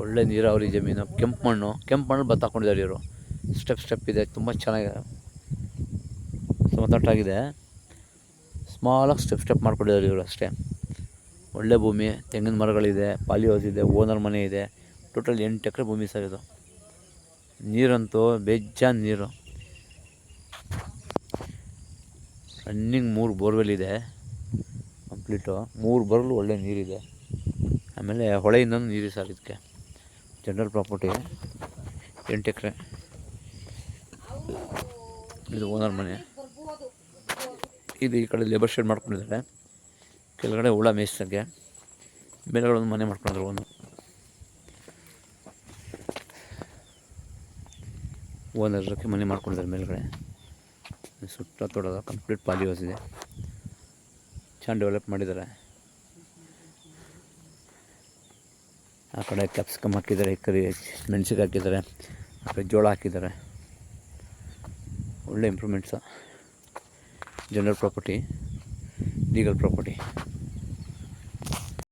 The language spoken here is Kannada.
ಒಳ್ಳೆ ನೀರಾವರಿ ಜಮೀನು, ಕೆಂಪು ಮಣ್ಣಲ್ಲಿ ಭತ್ತ ಹಾಕ್ಕೊಂಡಿದ್ದಾರೆ ಇವರು. ಸ್ಟೆಪ್ ಇದೆ, ತುಂಬ ಚೆನ್ನಾಗಿದೆ, ಸಮತಟ್ಟಾಗಿದೆ. ಸ್ಮಾಲಾಗಿ ಸ್ಟೆಪ್ ಮಾಡ್ಕೊಂಡಿದ್ದಾರೆ ಇವರು ಅಷ್ಟೇ. ಒಳ್ಳೆ ಭೂಮಿ, ತೆಂಗಿನ ಮರಗಳಿದೆ, ಪಾಲಿ ಹೌಸ್ ಇದೆ, ಓನರ್ ಮನೆ ಇದೆ. ಟೋಟಲ್ 8 ಎಕರೆ ಭೂಮಿ ಸರ್ ಇದು. ನೀರಂತೂ ಬೇಜಾನ್ ನೀರು. ರನ್ನಿಂಗ್ 3 ಬೋರ್ವೆಲ್ ಇದೆ ಕಂಪ್ಲೀಟು. 3 ಬೋರ್ವೆಲ್ ಒಳ್ಳೆ ನೀರಿದೆ. ಆಮೇಲೆ ಹೊಳೆಯಿಂದ ನೀರು ಸರ್ ಇದಕ್ಕೆ. ಜನರಲ್ ಪ್ರಾಪರ್ಟಿ, 8 ಎಕರೆ. ಇದು ಓನರ್ ಮನೆ. ಇದು ಈ ಕಡೆ ಲೇಬರ್ ಶೆಡ್ ಮಾಡ್ಕೊಂಡಿದ್ದಾರೆ. ಕೆಳಗಡೆ ಹುಳ ಮೇಯ್ಸೋಕ್ಕೆ, ಮೇಲ್ಗಡೆ ಒಂದು ಮನೆ ಮಾಡ್ಕೊಂಡಿದ್ರು. ಓನರ್ಗೆ ಮನೆ ಮಾಡ್ಕೊಂಡಿದ್ದಾರೆ ಮೇಲ್ಗಡೆ. ಸುತ್ತ ತೊಡೋದು ಕಂಪ್ಲೀಟ್ ಪಾಲಿ ಹೌಸ್ ಇದೆ. ಚೆನ್ನಾಗಿ ಡೆವಲಪ್ ಮಾಡಿದ್ದಾರೆ. ಆ ಕಡೆ ಕ್ಯಾಪ್ಸಿಕಮ್ ಹಾಕಿದ್ದಾರೆ, ಈ ಕಡೆ ಮೆಣಸಿಗೆ ಹಾಕಿದ್ದಾರೆ, ಆ ಕಡೆ ಜೋಳ ಹಾಕಿದ್ದಾರೆ. ಒಳ್ಳೆ improvements. General property, legal property.